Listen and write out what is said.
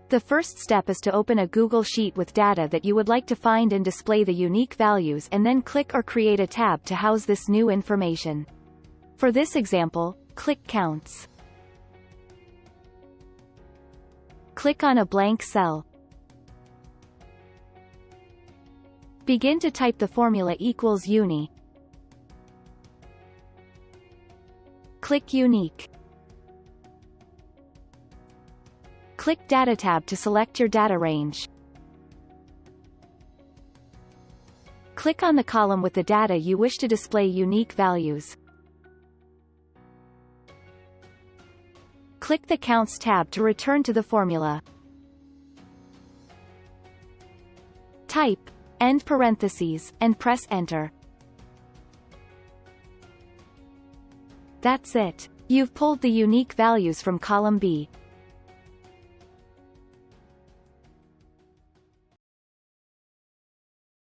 The first step is to open a Google Sheet with data that you would like to find and display the unique values, and then click or create a tab to house this new information. For this example, click Counts. Click on a blank cell. Begin to type the formula equals uni. Click Unique. Click Data tab to select your data range. Click on the column with the data you wish to display unique values. Click the Counts tab to return to the formula. Type end parentheses, and press Enter. That's it. You've pulled the unique values from column B.